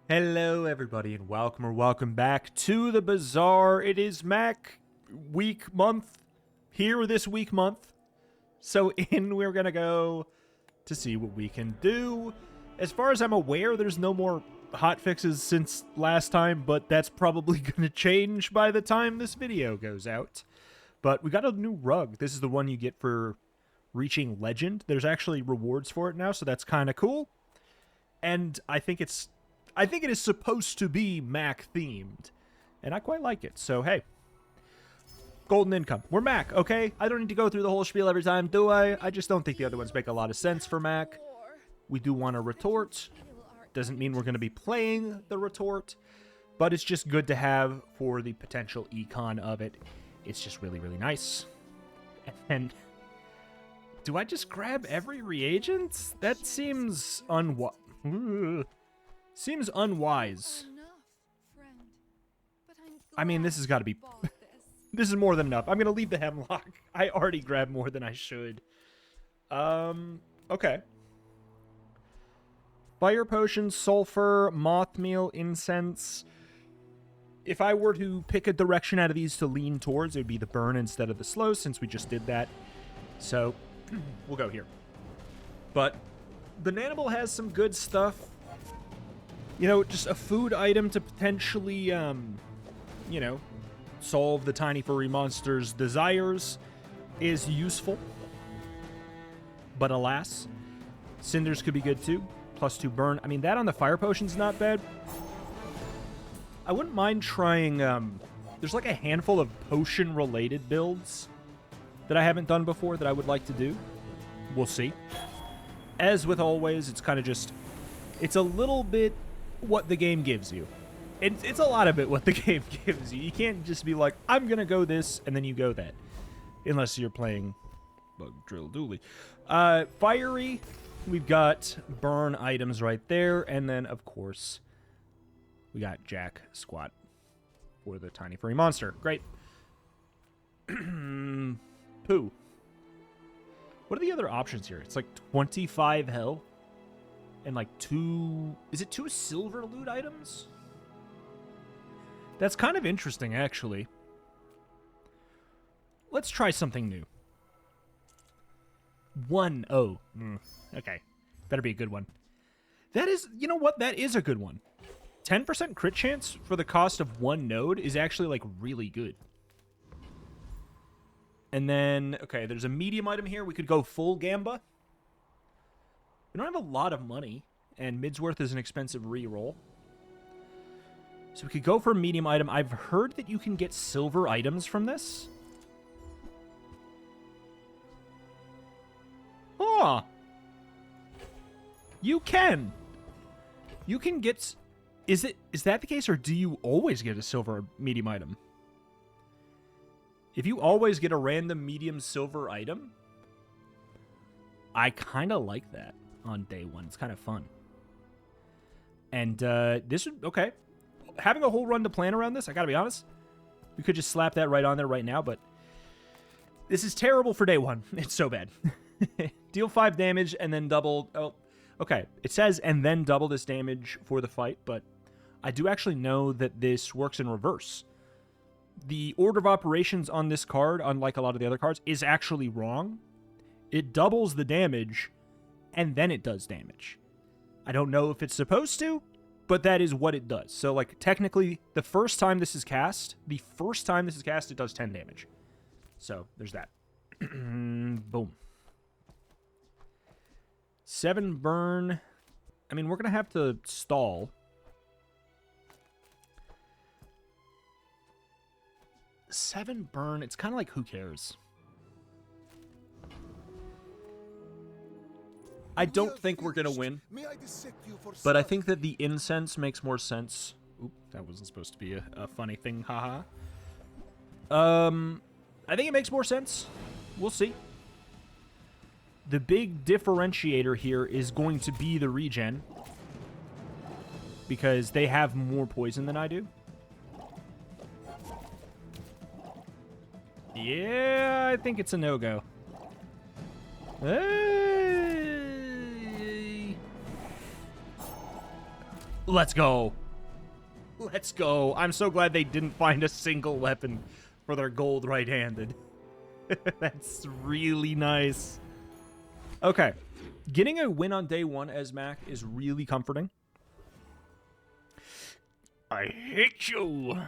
Hello everybody and welcome back to the Bazaar. It is Mac week month here this week month. So we're gonna go to see what we can do. As far as I'm aware, there's no more hot fixes since last time, but that's probably gonna change by the time this video goes out. But we got a new rug. This is the one you get for reaching legend. There's actually rewards for it now, so that's kind of cool. And I think it is supposed to be Mac themed, and I quite like it. So hey, golden income. We're Mac, okay? I don't need to go through the whole spiel every time, do I? I just don't think the other ones make a lot of sense for Mac. We do want a retort. Doesn't mean we're going to be playing the retort, but it's just good to have for the potential econ of it. It's just really, really nice. And do I just grab every reagent? That seems seems unwise. I mean, this has got to be... This is more than enough. I'm going to leave the hemlock. I already grabbed more than I should. Okay. Fire potion, sulfur, moth meal, incense. If I were to pick a direction out of these to lean towards, it would be the burn instead of the slow, since we just did that. So, we'll go here. But the Nanimal has some good stuff. You know, just a food item to potentially, you know, solve the tiny furry monster's desires is useful. But alas, cinders could be good too. +2 burn. I mean, that on the fire potion's not bad. I wouldn't mind trying, there's like a handful of potion-related builds that I haven't done before that I would like to do. We'll see. As with always, it's kind of just, it's a little bit what the game gives you. It's a lot of it what the game gives you. You can't just be like, I'm going to go this, and then you go that. Unless you're playing Bug Drill Dooley. Fiery, we've got burn items right there, and then, of course, we got Jack Squat for the tiny furry monster. Great. Poo. What are the other options here? It's like 25 hell. And like 2... Is it 2 silver loot items? That's kind of interesting, actually. Let's try something new. 1. Oh. Okay. Better be a good one. That is... You know what? That is a good one. 10% crit chance for the cost of 1 node is actually, like, really good. And then... Okay, there's a medium item here. We could go full Gamba. We don't have a lot of money, and Midsworth is an expensive reroll. So we could go for a medium item. I've heard that you can get silver items from this. Oh! You can! You can get... Is that the case, or do you always get a silver medium item? If you always get a random medium silver item, I kind of like that. On day 1. It's kind of fun. And this would... Okay. Having a whole run to plan around this, I gotta be honest. We could just slap that right on there right now, but... This is terrible for day 1. It's so bad. Deal 5 damage and then double... Oh, okay. It says and then double this damage for the fight, but I do actually know that this works in reverse. The order of operations on this card, unlike a lot of the other cards, is actually wrong. It doubles the damage... and then it does damage. I don't know if it's supposed to, but that is what it does. So, like, technically, the first time this is cast, it does 10 damage. So, there's that. Boom. 7 burn. I mean, we're going to have to stall. 7 burn. It's kind of like, who cares? I don't think we're going to win, but I think that the incense makes more sense. Oop, that wasn't supposed to be a funny thing, haha. I think it makes more sense. We'll see. The big differentiator here is going to be the regen, because they have more poison than I do. Yeah, I think it's a no-go. Hey! Let's go. Let's go. I'm so glad they didn't find a single weapon for their gold right-handed. That's really nice. Okay. Getting a win on day one as Mac is really comforting. I hate you.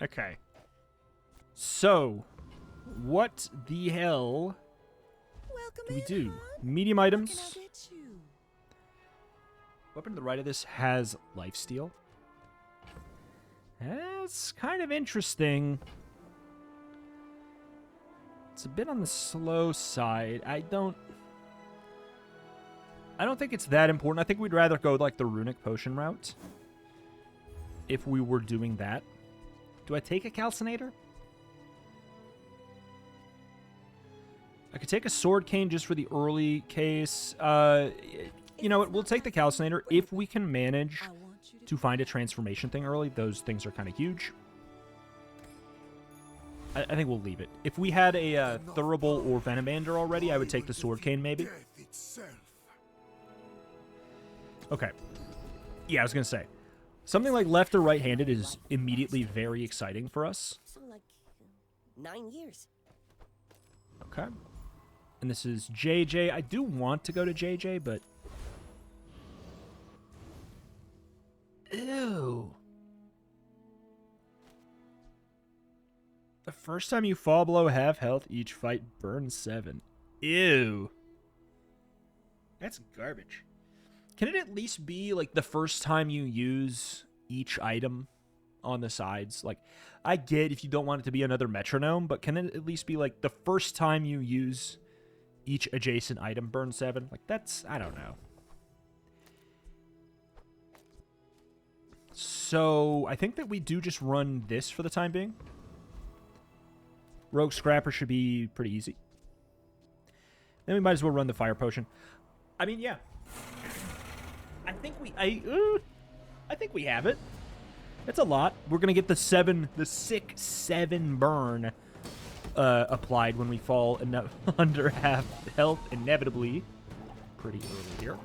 Okay. So, what the hell do we do? Medium items. Weapon to the right of this has lifesteal. That's kind of interesting. It's a bit on the slow side. I don't think it's that important. I think we'd rather go like the runic potion route if we were doing that. Do I take a calcinator? I could take a sword cane just for the early case. You know what? We'll take the calcinator if we can manage to find a transformation thing early. Those things are kind of huge. I think we'll leave it. If we had a Throwbo or Venomander already, I would take the sword cane maybe. Okay. Yeah, I was going to say. Something like left or right-handed is immediately very exciting for us. Something like 9 years. Okay. And this is JJ. I do want to go to JJ, but... Ew. The first time you fall below half health, each fight burns 7. Ew. That's garbage. Can it at least be, like, the first time you use each item on the sides? Like, I get if you don't want it to be another metronome, but can it at least be, like, the first time you use each adjacent item burn 7? Like, that's... I don't know. So, I think that we do just run this for the time being. Rogue Scrapper should be pretty easy. Then we might as well run the Fire Potion. I mean, yeah. I think we have it. That's a lot. We're gonna get the sick 7 burn applied when we fall under half health inevitably. Pretty early here.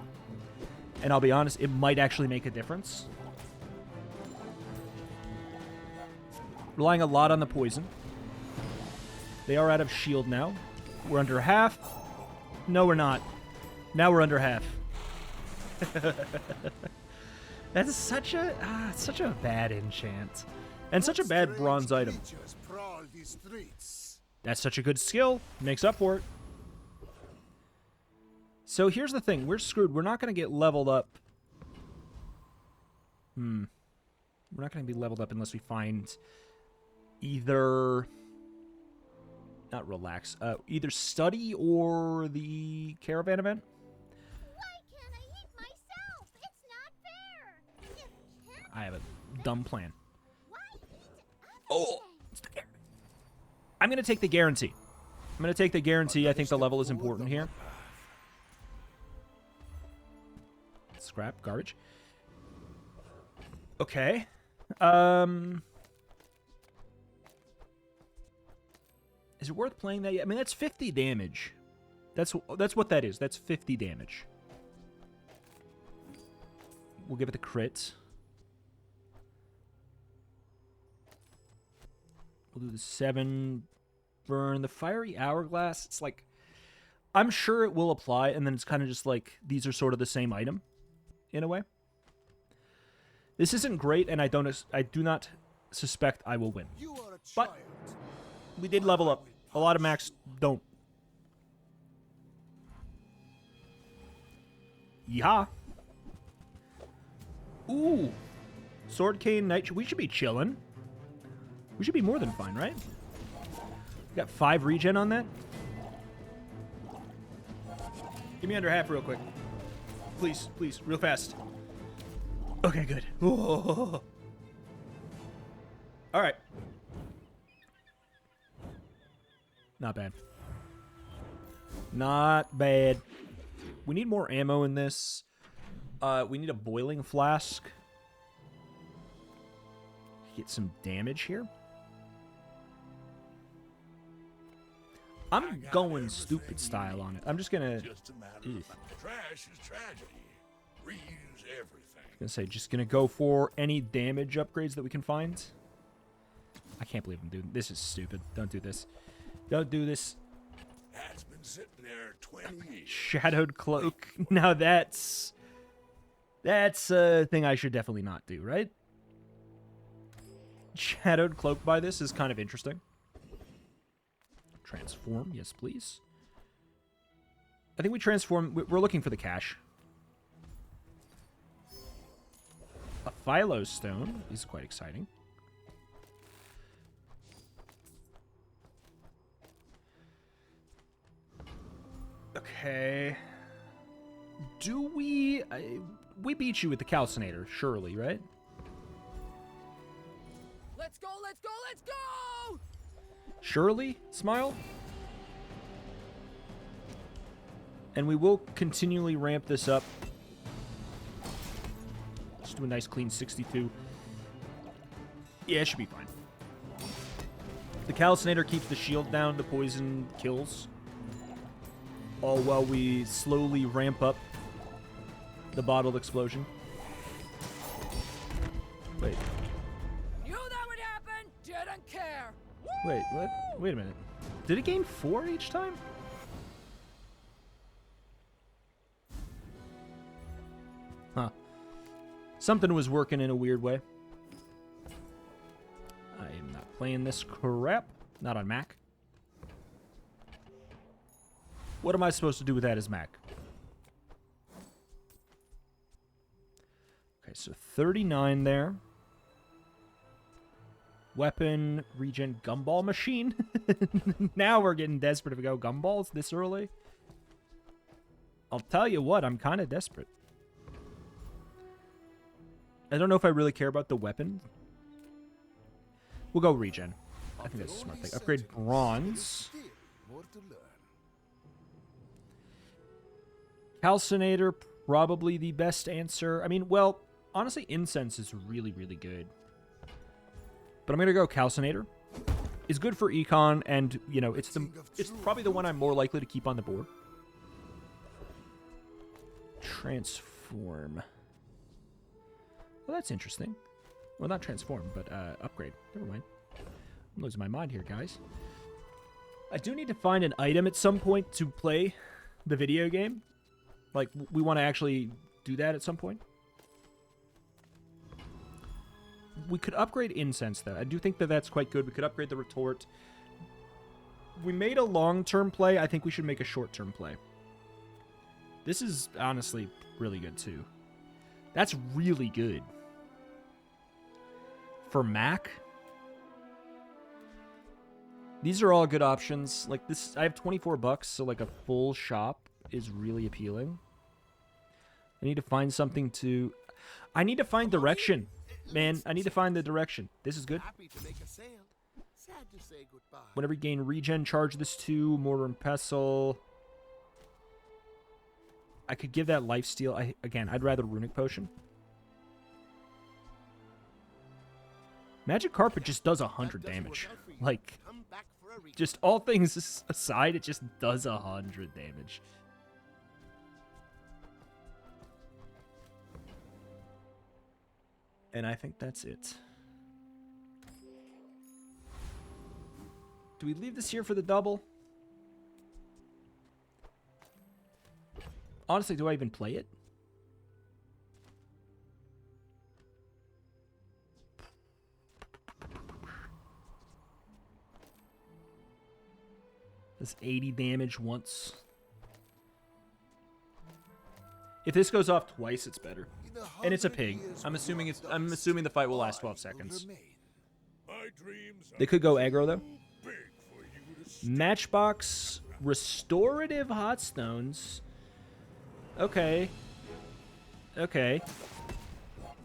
And I'll be honest, it might actually make a difference. Relying a lot on the poison. They are out of shield now. We're under half. No, we're not. Now we're under half. That's such a bad enchant. And such a bad bronze item. That's such a good skill. Makes up for it. So here's the thing. We're screwed. We're not going to get leveled up. We're not going to be leveled up unless we find either... Not relax. Either study or the caravan event. Why can't I eat myself? It's not fair. I have a dumb plan. Why eat Oh, it's the guarantee. I'm going to take the guarantee. I'm going to take the guarantee. I think the level is important here. Scrap, garbage. Okay. Is it worth playing that yet? I mean, that's 50 damage. That's what that is. That's 50 damage. We'll give it the crit. We'll do the 7 burn. The fiery hourglass, it's like... I'm sure it will apply, and then it's kind of just like, these are sort of the same item, in a way. This isn't great, and I do not suspect I will win. But we did level up. A lot of Macs don't. Yeehaw. Ooh. Sword Cane Knight. We should be chilling. We should be more than fine, right? We got 5 regen on that. Give me under half real quick. Please, please, real fast. Okay, good. All right. Not bad. Not bad. We need more ammo in this. We need a boiling flask. Get some damage here. I'm going stupid style on it. I'm just gonna... Just a matter of fact. Trash is tragedy. Reuse everything. gonna say, just gonna go for any damage upgrades that we can find. I can't believe I'm doing this. Is stupid. Don't do this. Don't do this. Has been sitting there 20 years. Shadowed cloak. Now that's a thing I should definitely not do, right? Shadowed cloak by this is kind of interesting. Transform, yes, please. I think we transform. We're looking for the cash. A Philo stone is quite exciting. Okay. Do we... we beat you with the Calcinator, surely, right? Let's go, let's go, let's go! Surely, Smile? And we will continually ramp this up. Just do a nice clean 62. Yeah, it should be fine. The Calcinator keeps the shield down, the poison kills. All while we slowly ramp up the bottled explosion. Wait. Knew that would happen, didn't care. Wait, what? Wait a minute. Did it gain 4 each time? Huh. Something was working in a weird way. I am not playing this crap. Not on Mac. What am I supposed to do with that as Mac? Okay, so 39 there. Weapon, regen, gumball machine. Now we're getting desperate if we go gumballs this early. I'll tell you what, I'm kind of desperate. I don't know if I really care about the weapon. We'll go regen. I think that's a smart thing. Upgrade bronze. Calcinator, probably the best answer. I mean, well, honestly, incense is really, really good. But I'm going to go Calcinator. It's good for econ, and, you know, it's probably the one I'm more likely to keep on the board. Transform. Well, that's interesting. Well, not transform, but upgrade. Never mind. I'm losing my mind here, guys. I do need to find an item at some point to play the video game. Like, we want to actually do that at some point. We could upgrade incense, though. I do think that that's quite good. We could upgrade the retort. We made a long-term play. I think we should make a short-term play. This is honestly really good, too. That's really good. For Mac, these are all good options. Like this, I have 24 bucks, so like a full shop is really appealing. I need to find something to... I need to find direction, man. I need to find the direction. This is good. Whenever you gain regen, charge this to mortar and pestle. I could give that lifesteal. Again, I'd rather runic potion. Magic carpet just does 100 damage. Like, just all things aside, it just does 100 damage. And I think that's it. Do we leave this here for the double? Honestly, do I even play it? Does 80 damage once. If this goes off twice, it's better. And it's a pig. I'm assuming the fight will last 12 seconds. They could go aggro though. Matchbox restorative hot stones. Okay. Okay.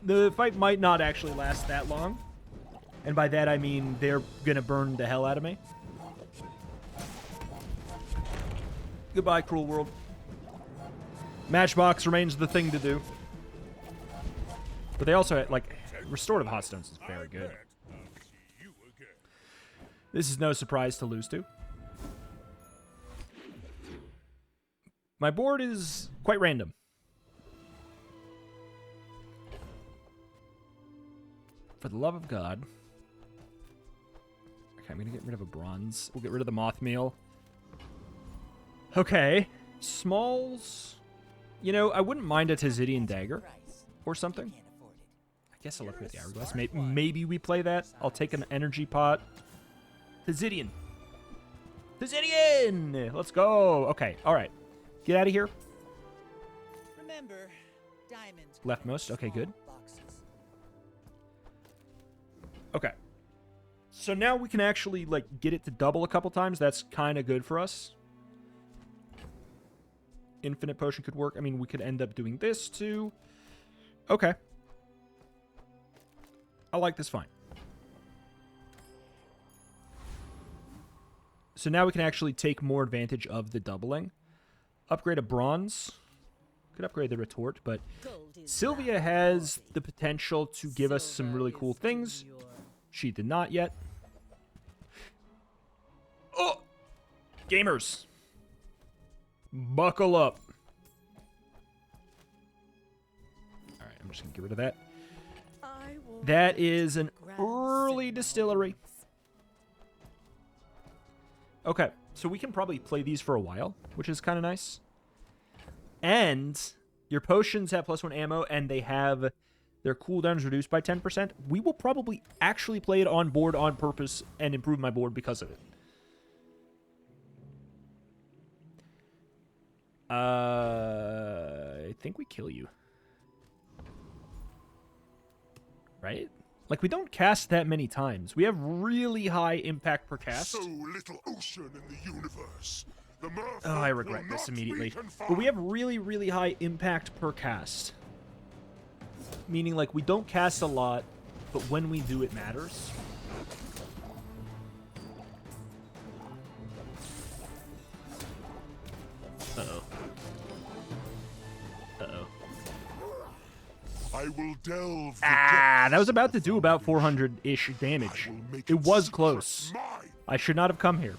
The fight might not actually last that long. And by that I mean they're gonna burn the hell out of me. Goodbye, cruel world. Matchbox remains the thing to do. But they also, like, restorative hot stones is very good. This is no surprise to lose to. My board is quite random. For the love of God. Okay, I'm going to get rid of a bronze. We'll get rid of the moth meal. Okay. Smalls. You know, I wouldn't mind a Tazidian dagger or something. I guess I'll look at the hourglass. Maybe we play that. I'll take an energy pot. Tazidian. Tazidian! Let's go. Okay, all right. Get out of here. Remember, diamonds. Leftmost. Okay, good. Okay. So now we can actually, like, get it to double a couple times. That's kind of good for us. Infinite potion could work. I mean, we could end up doing this, too. Okay. I like this fine. So now we can actually take more advantage of the doubling. Upgrade a bronze. Could upgrade the retort, but Sylvia has the potential to give us some really cool things. She did not yet. Oh! Gamers. Buckle up. Alright, I'm just going to get rid of that. That is an early distillery. Okay, so we can probably play these for a while, which is kind of nice. And your potions have +1 ammo, and they have their cooldowns reduced by 10%. We will probably actually play it on board on purpose and improve my board because of it. I think we kill you. Right? Like, we don't cast that many times. We have really high impact per cast. So little ocean in the universe. Oh, I regret this immediately. But we have really, really high impact per cast. Meaning, like, we don't cast a lot, but when we do, it matters. Uh-oh. Uh-oh. I will delve. That was about to do about 400-ish damage. It was close. I should not have come here.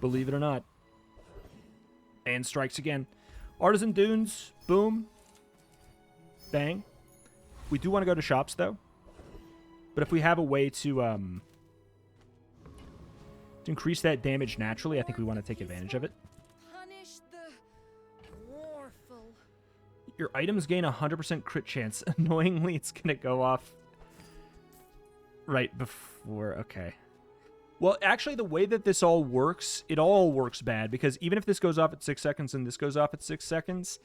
Believe it or not. And strikes again. Artisan Dunes. Boom. Bang. We do want to go to shops, though. But if we have a way to increase that damage naturally, I think we want to take advantage of it. Punish the warful. Your items gain 100% crit chance. Annoyingly, it's going to go off right before. Okay. Well, actually, the way that this all works, it all works bad. Because even if this goes off at 6 seconds and this goes off at 6 seconds,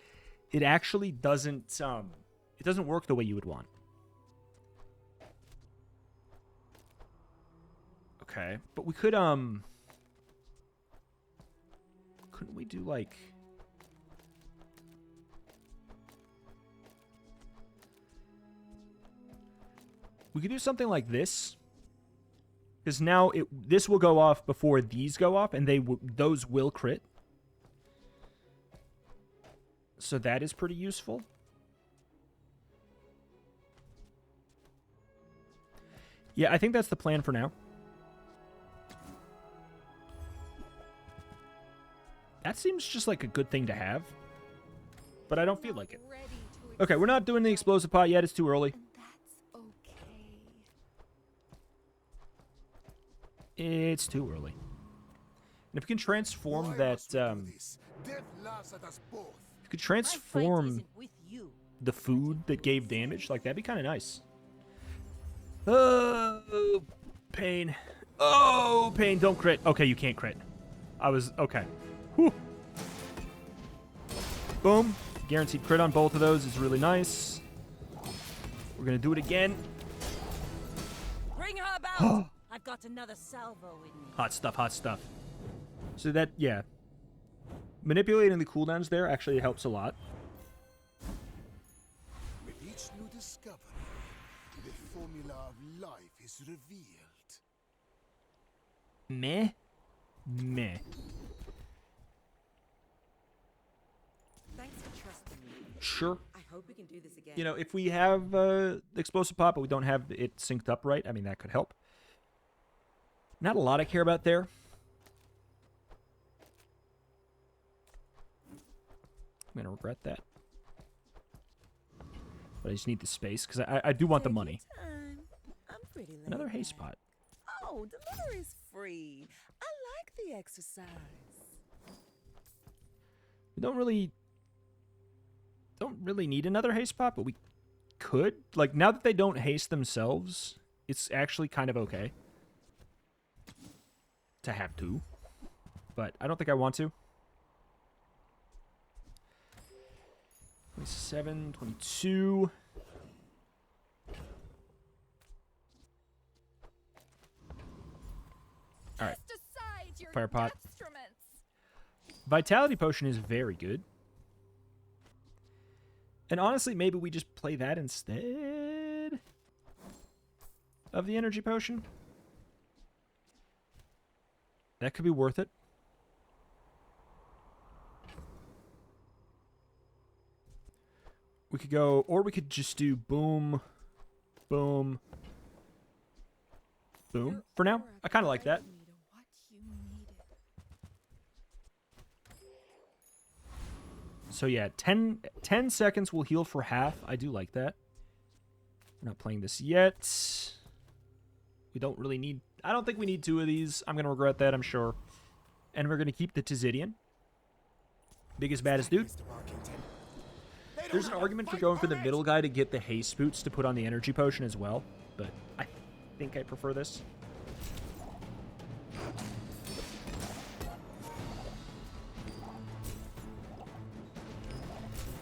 it actually doesn't, it doesn't work the way you would want. Okay. But we could, couldn't we do, like... We could do something like this. Because now this will go off before these go off, and those will crit. So that is pretty useful. Yeah, I think that's the plan for now. That seems just like a good thing to have. But I don't feel like it. Okay, we're not doing the explosive pot yet. It's too early. It's too early. And if we can transform that, if we could transform the food that gave damage, like, that'd be kind of nice. Oh, pain. Oh, pain. Don't crit. Okay, you can't crit. Okay. Whew. Boom. Guaranteed crit on both of those is really nice. We're going to do it again. Bring her about. I've got another salvo in me. Hot stuff, hot stuff. So that, yeah. Manipulating the cooldowns there actually helps a lot. With each new discovery, the formula of life is revealed. Meh. Meh. Thanks for trusting me. Sure. I hope we can do this again. You know, if we have the explosive pot, but we don't have it synced up right, I mean, that could help. Not a lot I care about there. I'm going to regret that. But I just need the space, because I do want the Take your money. time. I'm pretty laid Another hay back. spot. Oh, delivery's free. I like the exercise. We don't really need another hay spot, but we could. Like, now that they don't haste themselves, it's actually kind of okay to have two. But I don't think I want to. 27, 22. All right. Fire pot. Vitality potion is very good. And honestly, maybe we just play that instead of the energy potion. That could be worth it. We could go, or we could just do boom, boom, boom. For now, I kind of like that. So yeah, 10 seconds will heal for half. I do like that. We're not playing this yet. We don't really need... I don't think we need two of these. I'm going to regret that, I'm sure. And we're going to keep the Tizidian. Biggest, baddest dude. There's an argument for going for the middle guy to get the haste boots to put on the energy potion as well. But I think I prefer this.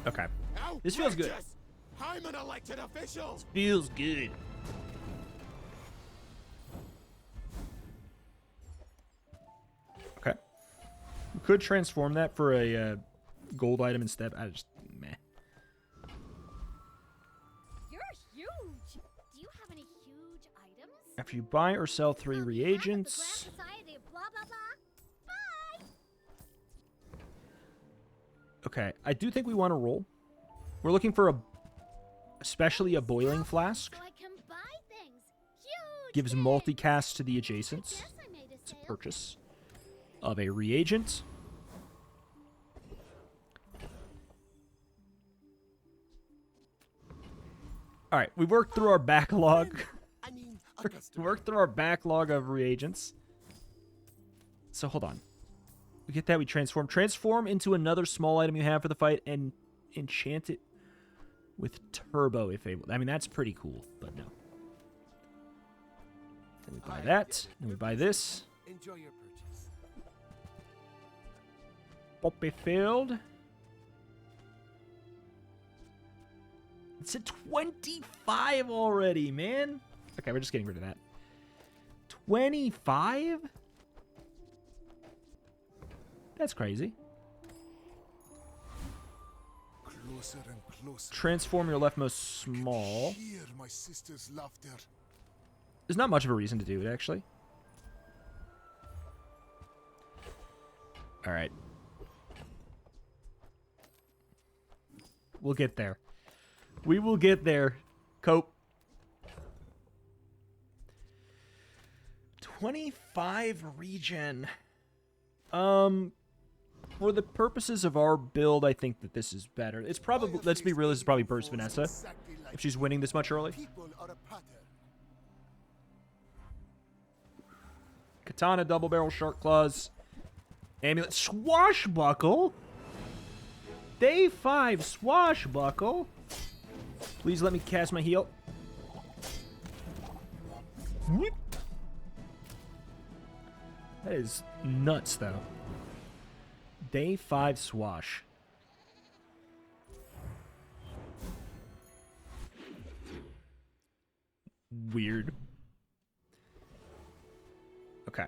Okay. This feels good. I'm an elected official. Feels good. Okay. We could transform that for a gold item instead. I just meh. You're huge. Do you have any huge items? After you buy or sell 3 On behalf of the reagents. Grand Society of blah blah blah. Bye. Okay, I do think we want to roll. We're looking for especially a boiling flask. So I can buy things. Huge. Gives things. multicast to the adjacents. Guess I made a It's a sale. purchase of a reagent. All right, we've worked through our backlog. I mean, Worked through our backlog of reagents. So hold on. We get that, we transform. Transform into another small item you have for the fight and enchant it with turbo if able. I mean, that's pretty cool, but no. Then we buy that. Then we buy this. enjoy your purchase. Poppy filled. It's at 25 already, man. Okay, we're just getting rid of that. 25? That's crazy. Closer and closer. Transform your leftmost small. Hear my sister's laughter. There's not much of a reason to do it, actually. All right. We'll get there. We will get there. Cope. 25 regen. For the purposes of our build, I think that this is better. It's probably, let's be real, this is probably Burst Vanessa. Exactly like If she's winning this much early. people are a pattern. Katana, double barrel, shark claws. Amulet, swashbuckle. Day 5, swashbuckle. Please let me cast my heal. Whoop. That is nuts, though. Day 5 swash. Weird. Okay.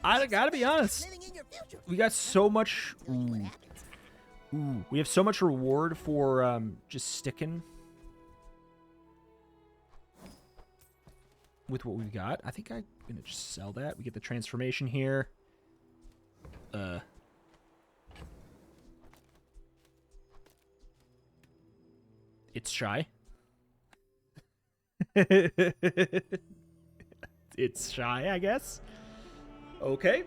I gotta be honest. Living in your future. We got so much. Tell you what Ooh. happens. Ooh, we have so much reward for just sticking with what we've got. I think I'm gonna just sell that. We get the transformation here. It's shy. It's shy, I guess. Okay.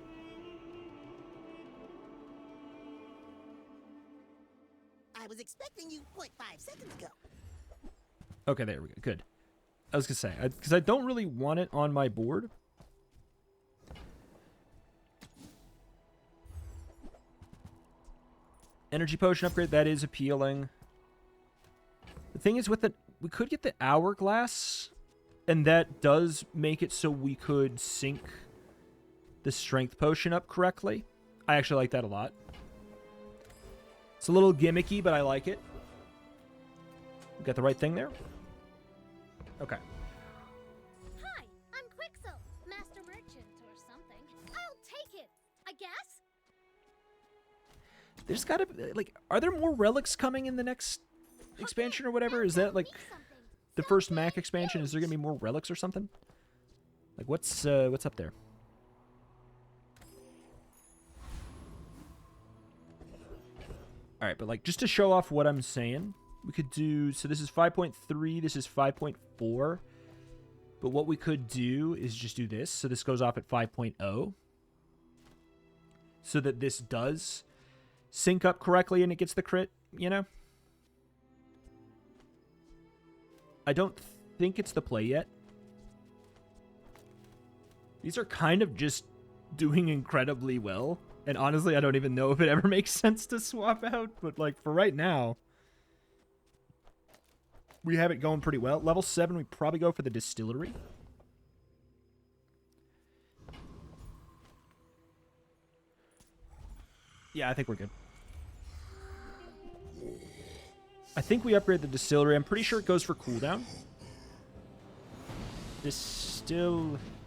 I was expecting you 0.5 seconds ago. Okay, there we go. Good. I was going to say, because I don't really want it on my board. Energy potion upgrade, that is appealing. The thing is with the... We could get the hourglass, and that does make it so we could sync the strength potion up correctly. I actually like that a lot. It's a little gimmicky, but I like it. We got the right thing there? Okay. Hi, I'm Quixel, Master Merchant or something. I'll take it, I guess. There's gotta be, like, are there more relics coming in the next expansion or whatever? Is that, like, the first Mac expansion? Is there gonna be more relics or something? Like, what's up there? Alright, but, like, just to show off what I'm saying, we could do... So this is 5.3, this is 5.4. But what we could do is just do this. So this goes off at 5.0. So that this does sync up correctly and it gets the crit, you know? I don't think it's the play yet. These are kind of just doing incredibly well. And honestly, I don't even know if it ever makes sense to swap out. But, like, for right now, we have it going pretty well. Level 7, we probably go for the distillery. Yeah, I think we're good. I think we upgrade the distillery. I'm pretty sure it goes for cooldown. Distillery.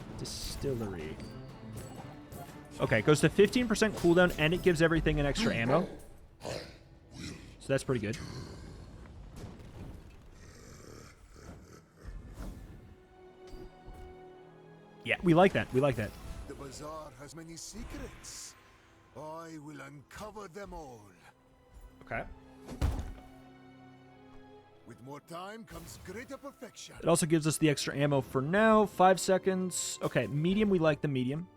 Okay, it goes to 15% cooldown, and it gives everything an extra ammo. So that's pretty good. Yeah, we like that. We like that. The Bazaar has many secrets. I will uncover them all. Okay. With more time comes greater perfection. It also gives us the extra ammo for now. 5 seconds. Okay, medium. We like the medium.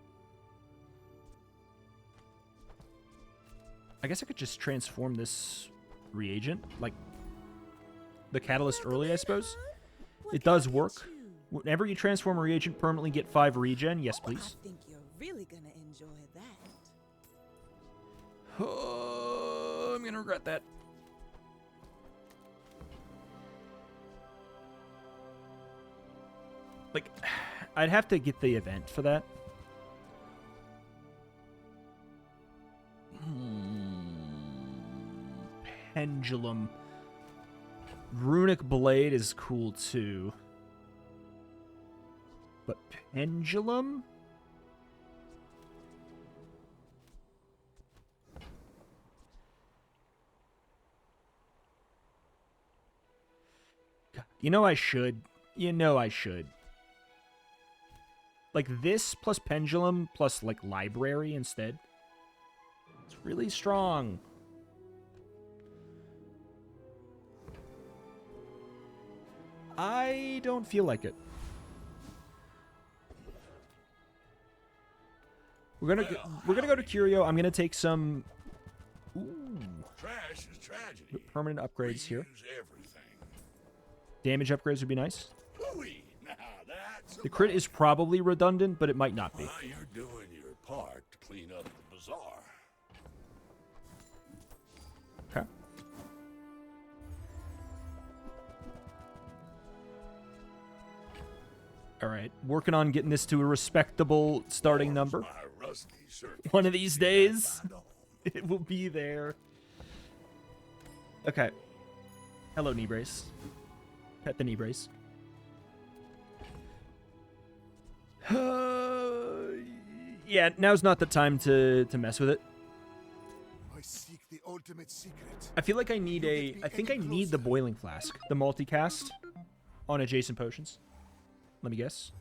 I guess I could just transform this reagent, like the catalyst early, I suppose. It does work. Whenever you transform a reagent, permanently get 5 regen. Yes, please. I think you're really gonna enjoy that. Oh, I'm gonna regret that. Like, I'd have to get the event for that. Pendulum. Runic Blade is cool too. But Pendulum? You know I should. You know I should. Like this plus Pendulum plus like Library instead. It's really strong. I don't feel like it. We're gonna go to Curio. I'm gonna take some Trash is tragedy. permanent upgrades here. Reuse everything. Damage upgrades would be nice. Hooey! Now that's The crit is probably redundant, but it might not be. Well, you're doing your part to clean up the bazaar. Okay. All right, working on getting this to a respectable starting number. My rusty circuit. One of these days, it will be there. Okay. Hello, knee brace. Pet the knee brace. Yeah, now's not the time to mess with it. I seek the ultimate secret. I feel like I need I think I need the boiling flask, the multicast on adjacent potions. Let me guess.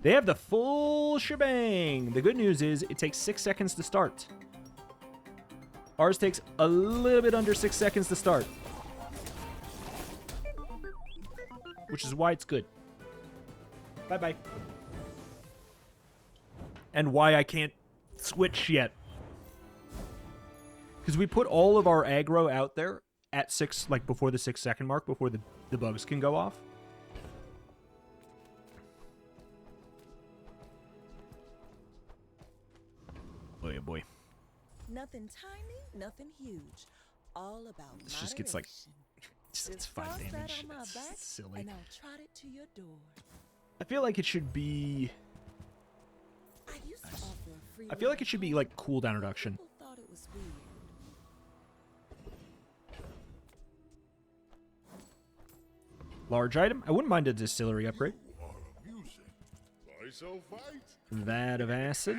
They have the full shebang. The good news is it takes 6 seconds to start. Ours takes a little bit under 6 seconds to start. Which is why it's good. Bye-bye. And why I can't switch yet. Because we put all of our aggro out there at 6, like before the 6-second mark, before the bugs can go off. Boy, oh boy. Nothing tiny, nothing huge. All about This just gets like... It's 5 Toss that damage. on my It's back, silly. and I'll trot it to your door. I feel like it should be... I used to offer a free I feel like it should be like cooldown ride. reduction. People thought it was weird. Large item. I wouldn't mind a distillery upgrade. You are amusing. Why so fight? Vat of acid.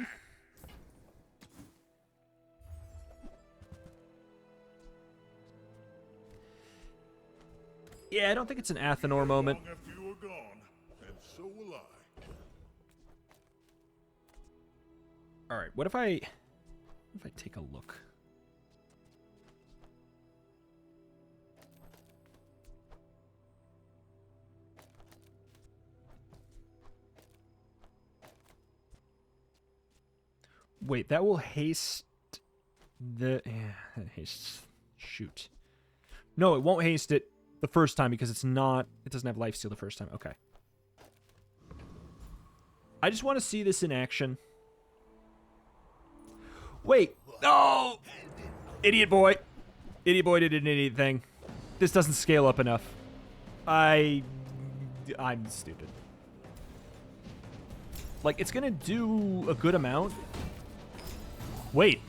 Yeah, I don't think it's an Athenor moment. Long after you are gone, and so will I. All right, what if I take a look? Wait, that will haste the... Yeah, that hastes... Shoot. No, it won't haste it the first time because it's not... It doesn't have lifesteal the first time. Okay. I just want to see this in action. Wait. No! Idiot boy. Idiot boy did an idiot thing. This doesn't scale up enough. I'm stupid. Like, it's gonna do a good amount. Wait.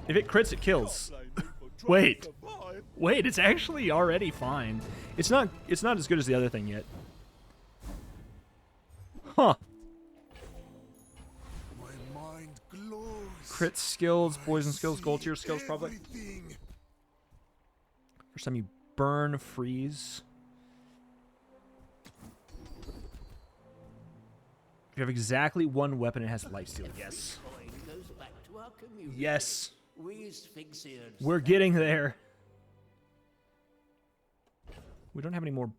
If it crits, it kills. Wait. Wait, it's actually already fine. It's not as good as the other thing yet. Huh. My mind glows. Crit skills, poison skills, gold tier skills, probably. Everything. First time you burn, freeze. If you have exactly one weapon, it has lifesteal. Yes. Coin goes back to our community. Yes. We Sphinxians. We're getting there. We don't have any more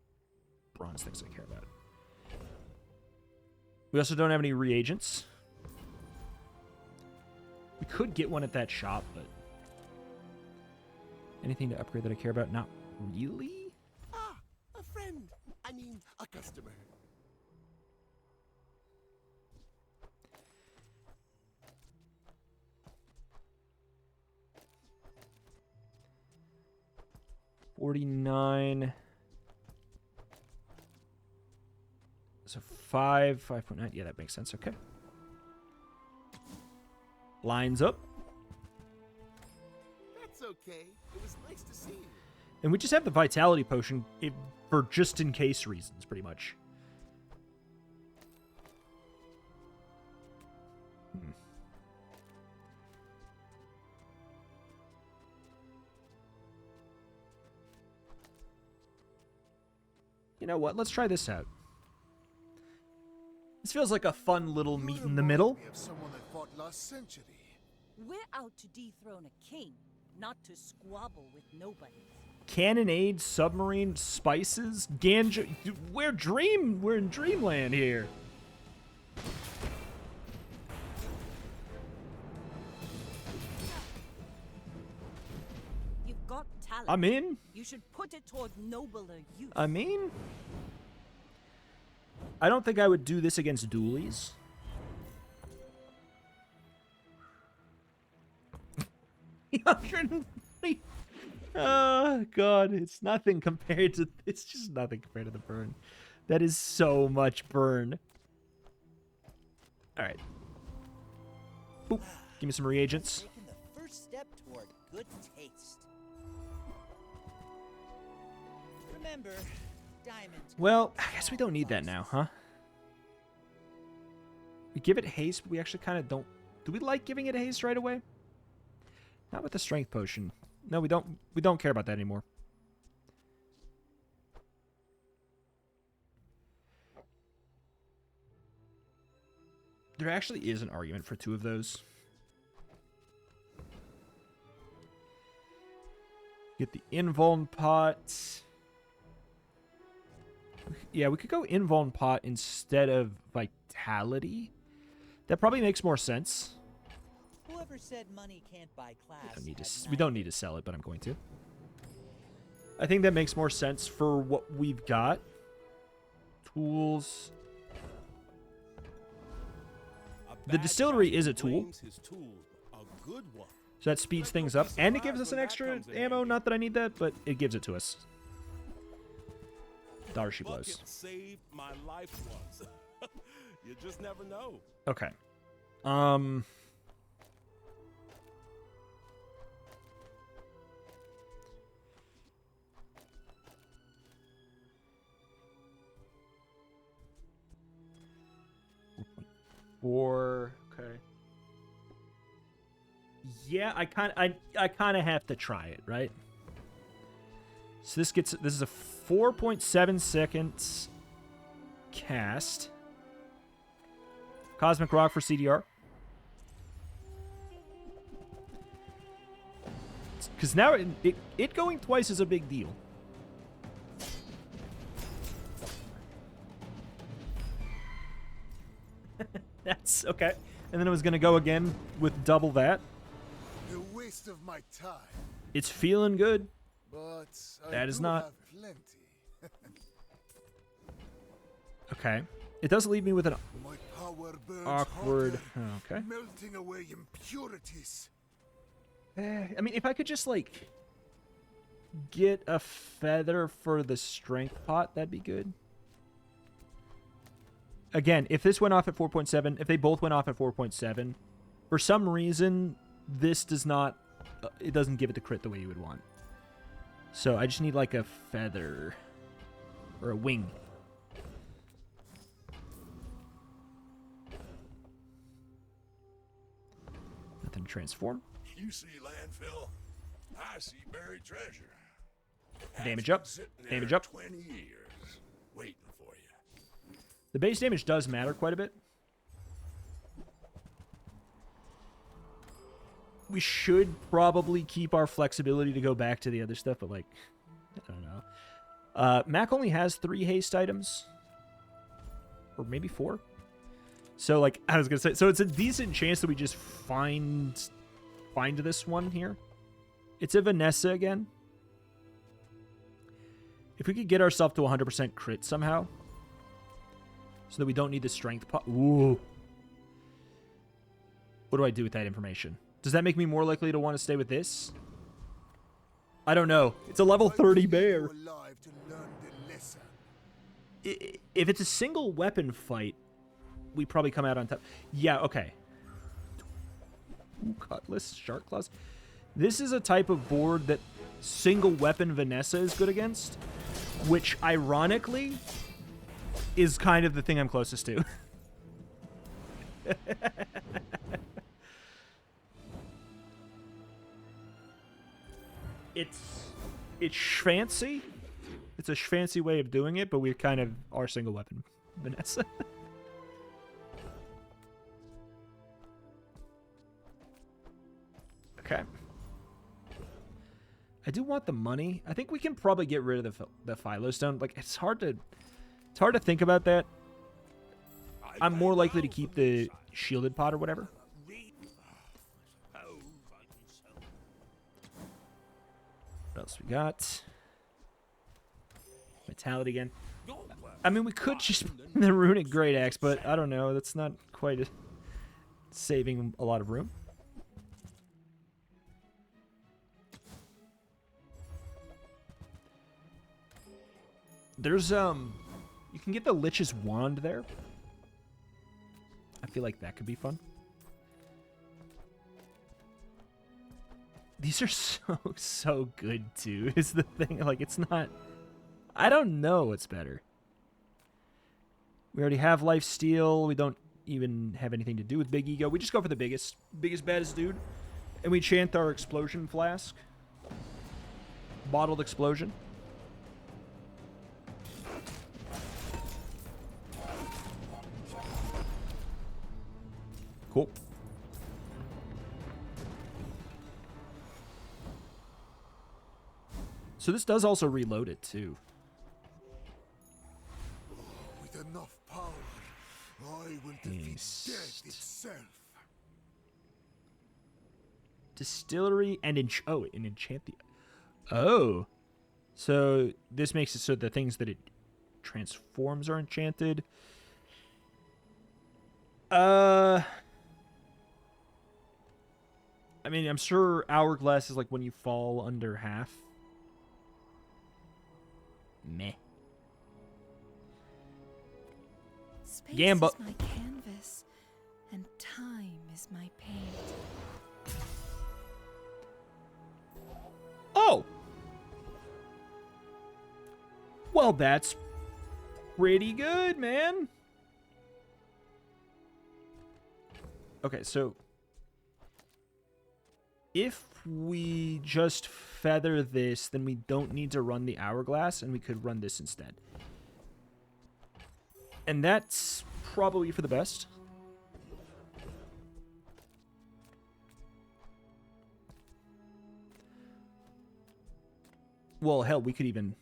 bronze things I care about. We also don't have any reagents. We could get one at that shop, but... Anything to upgrade that I care about? Not really? Ah, a friend. I mean, a customer. $49. So 5.9. Yeah, that makes sense. Okay. Lines up. That's okay. It was nice to see you. And we just have the vitality potion for just in case reasons, pretty much. You know what? Let's try this out. This feels like a fun little meet in the middle. We have someone that fought last century. We're out to dethrone a king, not to squabble with nobody. Cannonade, submarine, spices, ganja. We're in dreamland here. You've got talent. I'm in. You should put it toward nobler use. I mean, I don't think I would do this against dualies. Oh, God. It's nothing compared to... It's just nothing compared to the burn. That is so much burn. All right. Boop. Give me some reagents. Taking the first step toward good taste. Remember, diamonds. Well, I guess we don't need that now, huh? We give it haste, but we actually kind of don't... Do we like giving it haste right away? Not with the strength potion. No, we don't. We don't care about that anymore. There actually is an argument for 2 of those. Get the invuln pot. Yeah, we could go invuln pot instead of vitality. That probably makes more sense. Whoever said money can't buy class. We don't need to sell it, but I'm going to. I think that makes more sense for what we've got. Tools. The distillery is a tool. So that speeds things up. And it gives us an extra ammo. Not that I need that, but it gives it to us. Dollar she blows. Saved my life once. You just never know. Okay. Okay. Yeah, I kind of have to try it, right? So this is a 4.7 seconds cast. Cosmic Rock for CDR. Because now it going twice is a big deal. That's okay. And then it was going to go again with double that. A waste of my time. It's feeling good. But That is do not. have plenty. Okay. It does leave me with an My power burns awkward. hotter, Okay. melting away impurities. I mean, if I could just, like, get a feather for the strength pot, that'd be good. Again, if this went off at 4.7, if they both went off at 4.7, for some reason, this does not, it doesn't give it the crit the way you would want. So I just need, like, a feather. Or a wing. Nothing to transform. You see landfill, I see buried treasure. Damage Been up. sitting there Damage up. 20 years, waiting for you. The base damage does matter quite a bit. We should probably keep our flexibility to go back to the other stuff, but, like, I don't know. Mac only has 3 haste items. Or maybe 4. So, like, I was going to say, so it's a decent chance that we just find this one here. It's a Vanessa again. If we could get ourselves to 100% crit somehow, so that we don't need the strength pot. Ooh. What do I do with that information? Does that make me more likely to want to stay with this? I don't know. It's a level 30 bear. Alive to learn the lesson. If it's a single weapon fight, we probably come out on top. Yeah, okay. Ooh, Cutlass, Shark Claws. This is a type of board that single weapon Vanessa is good against, which ironically is kind of the thing I'm closest to. It's fancy. It's a fancy way of doing it, but we kind of are single weapon Vanessa. Okay. I do want the money. I think we can probably get rid of the Philostone. Like, it's hard to think about that. I'm more likely to keep the shielded pot or whatever. What else we got? Vitality again. I mean, we could just the Runic Great Axe, but I don't know. That's not quite saving a lot of room. There's, you can get the Lich's Wand there. I feel like that could be fun. These are so good, too, is the thing. Like, it's not... I don't know what's better. We already have Lifesteal. We don't even have anything to do with Big Ego. We just go for the biggest, baddest dude. And we chant our Explosion Flask. Bottled Explosion. Cool. So this does also reload it, too. With enough power, I will defeat death itself. Distillery and an enchant the... Oh. So this makes it so the things that it transforms are enchanted. I mean, I'm sure Hourglass is like when you fall under half. Meh. Space Gamba. is my canvas, and time is my paint. Oh! Well, that's pretty good, man. Okay, so if we just feather this, then we don't need to run the Hourglass, and we could run this instead. And that's probably for the best. Well, hell, we could even...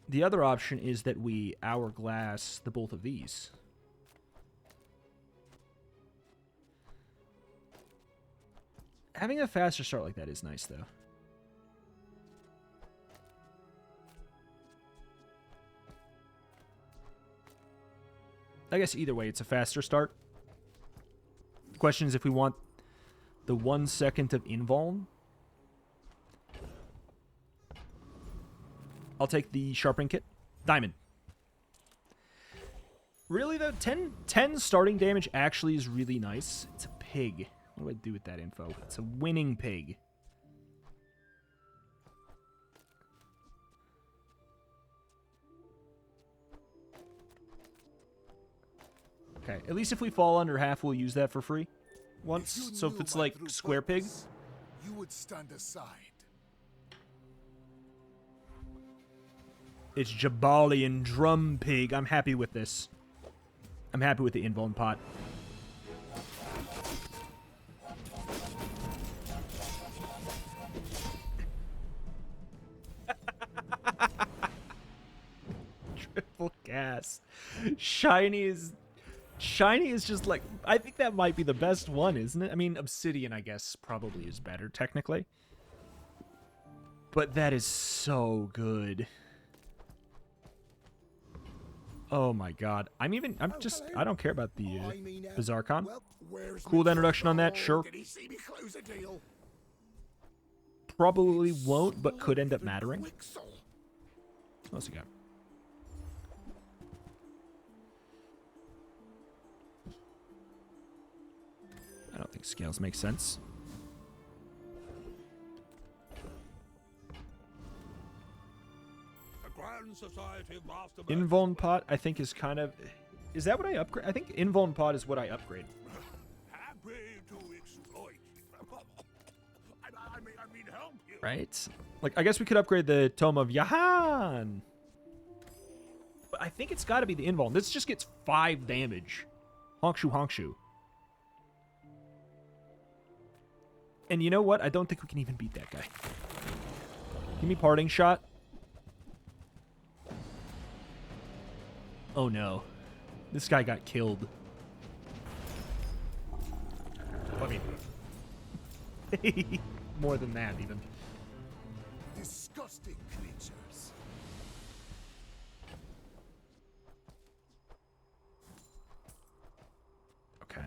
The other option is that we Hourglass the both of these. Having a faster start like that is nice, though. I guess either way, it's a faster start. The question is if we want the 1 second of invuln. I'll take the sharpening kit. Diamond. Really, though? 10 starting damage actually is really nice. It's a pig. What do I do with that info? It's a winning pig. Okay, at least if we fall under half, we'll use that for free once. So if it's like Square Pig. You would stand aside. It's Jabalian Drum Pig. I'm happy with this. I'm happy with the invuln pot. Triple gas. Shiny is just like, I think that might be the best one, isn't it? I mean, Obsidian, I guess, probably is better technically. But that is so good. Oh my god. I don't care about the Bazaar Con. Cooldown reduction on that, sure. Probably won't, but could end up mattering. What else you got? I don't think scales make sense. Invuln pot, I think, is kind of... Is that what I upgrade? I think Invuln pot is what I upgrade. Happy to exploit. I mean, help you. Right? Like, I guess we could upgrade the Tome of Yahan. But I think it's got to be the Invuln. This just gets 5 damage. Honkshu, honkshu. And you know what? I don't think we can even beat that guy. Give me Parting Shot. Oh no. This guy got killed. I mean... more than that, even. Disgusting creatures. Okay.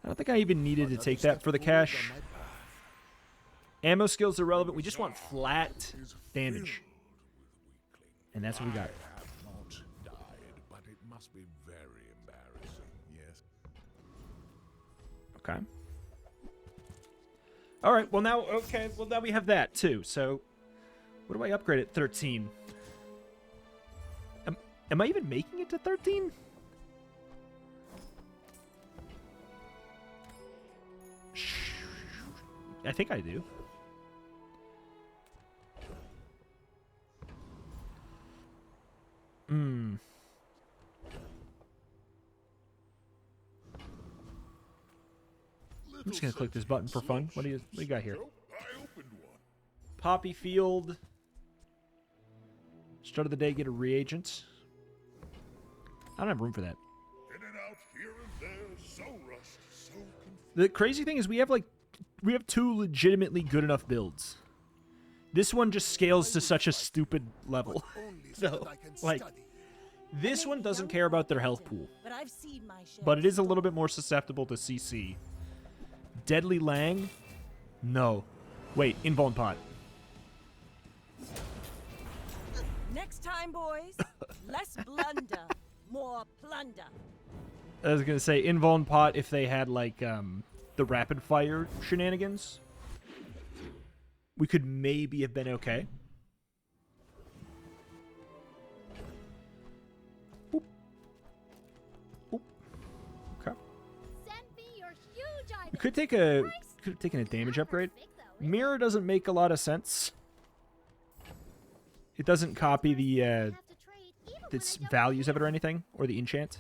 I don't think I even needed to take that for the cash. Ammo skills are relevant. We just want flat damage. And that's what we got. But it must be very embarrassing, yes. Okay. All right. Well, now, okay. Well, now we have that too. So, what do I upgrade at 13? Am I even making it to 13? I think I do. I'm just gonna click this button for fun. What do you got here? I opened one. Poppy Field. Start of the day, get a reagent. I don't have room for that. In and out Here and there, so rushed, so confused. The crazy thing is we have two legitimately good enough builds. This one just scales to such a stupid level. Only so So, that I can like, study. this one doesn't care about their health pool, But I've seen my share. but it is a little bit more susceptible to CC. Deadly Lang? No. Wait, Invuln Pot. Next time, boys, less blunder, more plunder. I was gonna say Invuln Pot if they had like the rapid fire shenanigans. We could maybe have been okay. Boop. Boop. Okay. Send me your huge items. We could have taken a damage upgrade. Big, though, Mirror doesn't make a lot of sense. It doesn't copy the have to trade even when its I don't values of it care. or anything, or the enchant.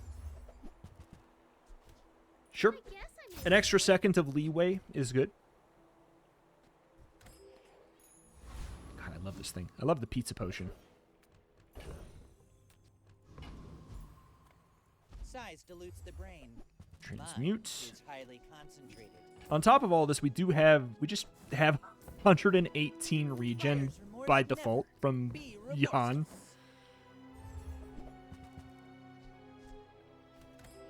Sure. I guess I An extra second of leeway is good. God, I love this thing. I love the pizza potion. Size dilutes the brain. Transmute. Mind is highly concentrated. On top of all this, we just have 118 regen by default from Jan.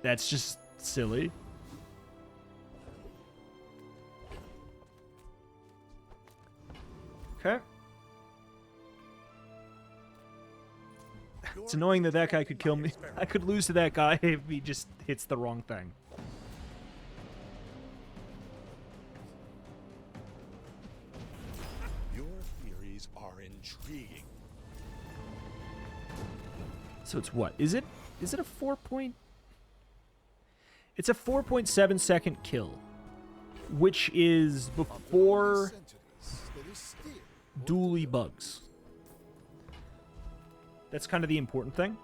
That's just silly. Okay. It's annoying that that guy could kill me. I could lose to that guy if he just hits the wrong thing. Your theories are intriguing. So it's what? Is it a 4 point? It's a 4.7 second kill, which is before Centuries, there is still dually bugs. That's kind of the important thing.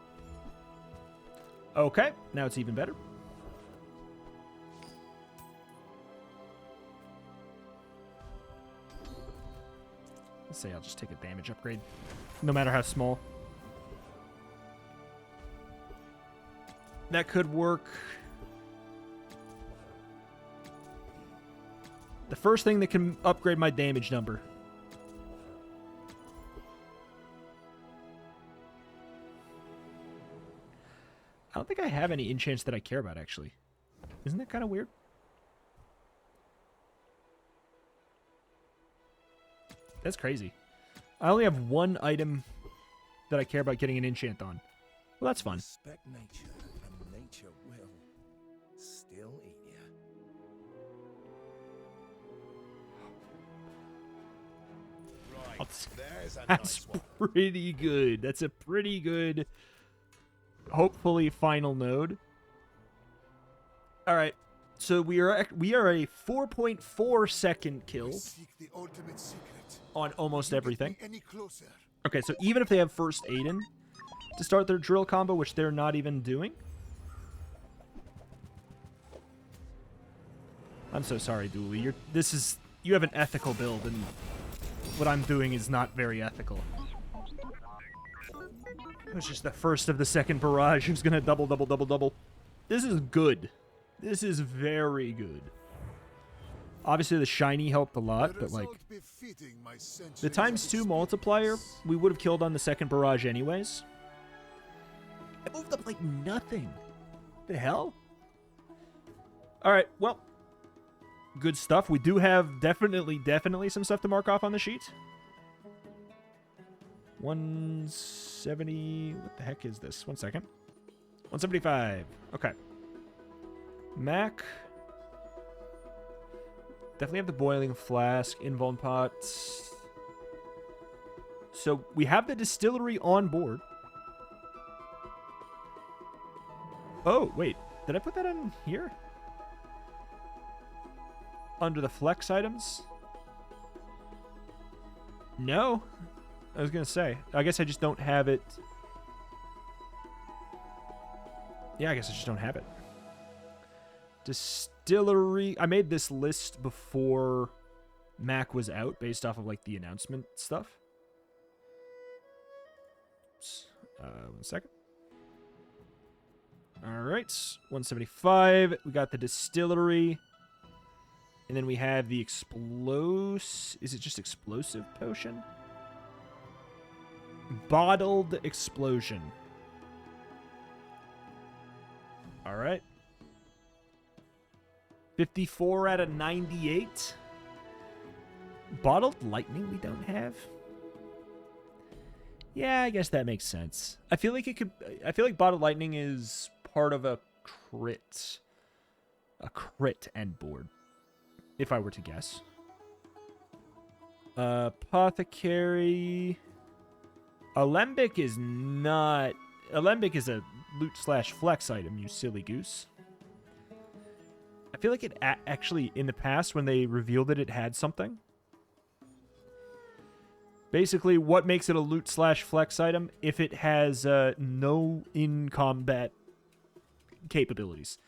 Okay, now it's even better. Let's say I'll just take a damage upgrade, no matter how small. That could work. The first thing that can upgrade my damage number. I don't think I have any enchants that I care about, actually. Isn't that kind of weird? That's crazy. I only have one item that I care about getting an enchant on. Well, that's fun. Respect nature, and nature will still eat you. Right, there's a That's nice one. pretty good. That's a pretty good, hopefully, final node. All right, so we are a 4.4 second kill seek the ultimate secret. on almost You get everything. me any closer. Okay, so even if they have first aid in to start their drill combo, which they're not even doing. I'm so sorry, Dooley. You have an ethical build, and what I'm doing is not very ethical. It was just the first of the second barrage who's gonna double, double, double, double. This is good. This is very good. Obviously, the shiny helped a lot, The but like result befitting my the centuries times of 2 multiplier, experience. we would have killed on the second barrage anyways. I moved up like nothing. The hell? Alright, well. Good stuff. We do have definitely some stuff to mark off on the sheet. 170... What the heck is this? 1 second. 175. Okay. Mac. Definitely have the boiling flask, invuln pots. So we have the distillery on board. Oh, wait. Did I put that on here? Under the flex items? No. I was going to say. I guess I just don't have it. Yeah, I guess I just don't have it. Distillery. I made this list before Mac was out based off of like the announcement stuff. Oops. 1 second. All right, 175. We got the distillery. And then we have the Is it just explosive potion? Bottled explosion. All right. 54 out of 98. Bottled lightning we don't have. Yeah, I guess that makes sense. I feel like bottled lightning is part of a crit end board, if I were to guess. Apothecary. Alembic is not... Alembic is a loot/flex item, you silly goose. I feel like it actually, in the past, when they revealed it had something. Basically, what makes it a loot/flex item? If it has no in-combat capabilities.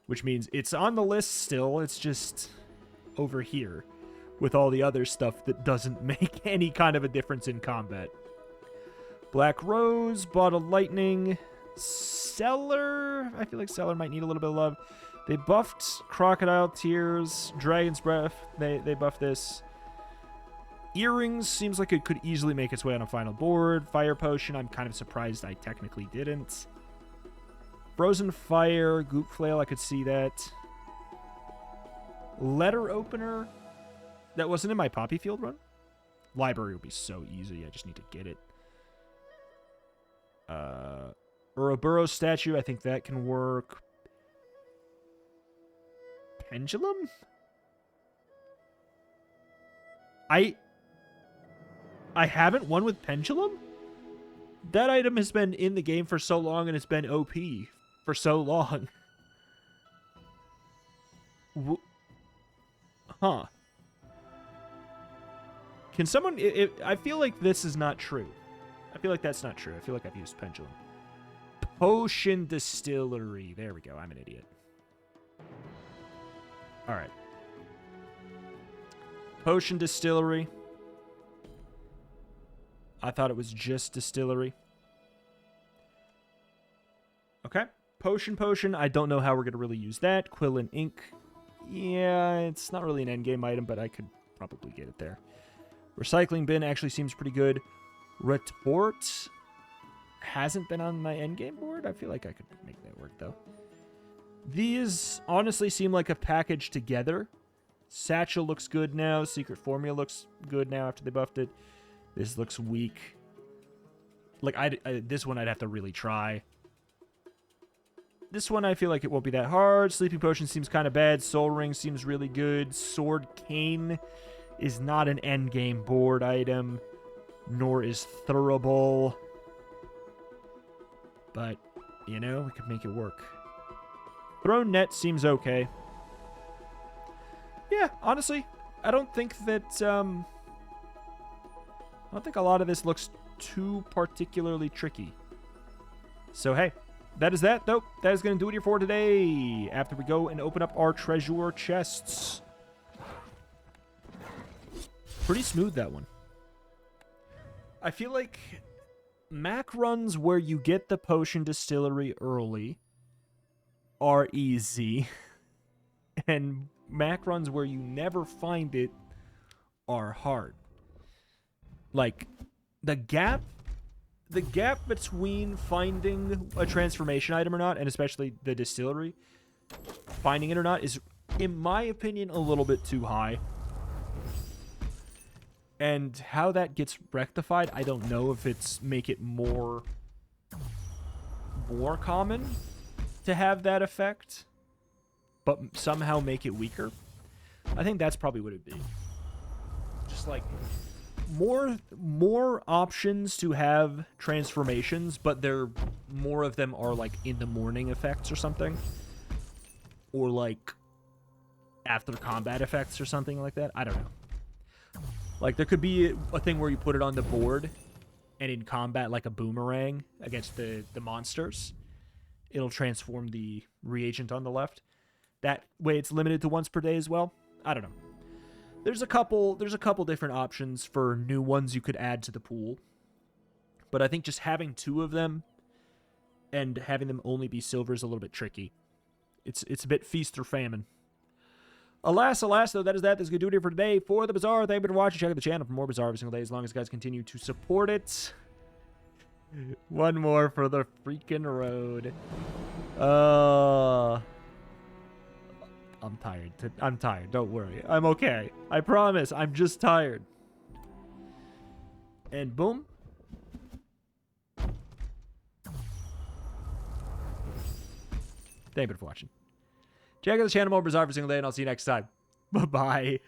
Which means it's on the list still, it's just over here. With all the other stuff that doesn't make any kind of a difference in combat. Black Rose, Bottled Lightning, Cellar. I feel like Cellar might need a little bit of love. They buffed Crocodile Tears, Dragon's Breath. They buffed this. Earrings seems like it could easily make its way on a final board. Fire Potion, I'm kind of surprised I technically didn't. Frozen Fire, Goop Flail, I could see that. Letter Opener. That wasn't in my Poppy Field run. Library would be so easy. I just need to get it. Ouroboros Statue, I think that can work. Pendulum? I haven't won with Pendulum? That item has been in the game for so long and it's been OP for so long. Huh. Can someone... I feel like this is not true. I feel like that's not true. I feel like I've used Pendulum. Potion Distillery. There we go. I'm an idiot. All right. Potion Distillery. I thought it was just Distillery. Okay. Potion. I don't know how we're going to really use that. Quill and Ink. Yeah, it's not really an endgame item, but I could probably get it there. Recycling Bin actually seems pretty good. Retort hasn't been on my endgame board. I feel like I could make that work, though. These honestly seem like a package together. Satchel looks good now. Secret Formula looks good now after they buffed it. This looks weak. Like, this one I'd have to really try. This one I feel like it won't be that hard. Sleeping Potion seems kind of bad. Soul Ring seems really good. Sword Cane is not an endgame board item. Nor is Throwbo. But, you know, we could make it work. Thrown Net seems okay. Yeah, honestly, I don't think that, I don't think a lot of this looks too particularly tricky. So, hey, that is that, though. That is going to do it here for today. After we go and open up our treasure chests. Pretty smooth, that one. I feel like Mac runs where you get the Potion Distillery early are easy. And Mac runs where you never find it are hard. Like, the gap between finding a transformation item or not, and especially the distillery, finding it or not, is, in my opinion, a little bit too high. And how that gets rectified, I don't know if it's make it more common to have that effect, but somehow make it weaker. I think that's probably what it'd be. Just like more options to have transformations, but more of them are like in the morning effects or something, or like after combat effects or something like that. I don't know. Like, there could be a thing where you put it on the board, and in combat, like a boomerang against the monsters, it'll transform the reagent on the left. That way it's limited to once per day as well. I don't know. There's a couple different options for new ones you could add to the pool. But I think just having two of them and having them only be silver is a little bit tricky. It's a bit feast or famine. Alas, though, that is that. This is going to do it here for today. For the Bazaar, thank you for watching. Check out the channel for more Bazaar every single day, as long as you guys continue to support it. One more for the freaking road. I'm tired. I'm tired. Don't worry. I'm okay. I promise. I'm just tired. And boom. Thank you for watching. Check out the channel more Bazaar every single day, and I'll see you next time. Bye-bye.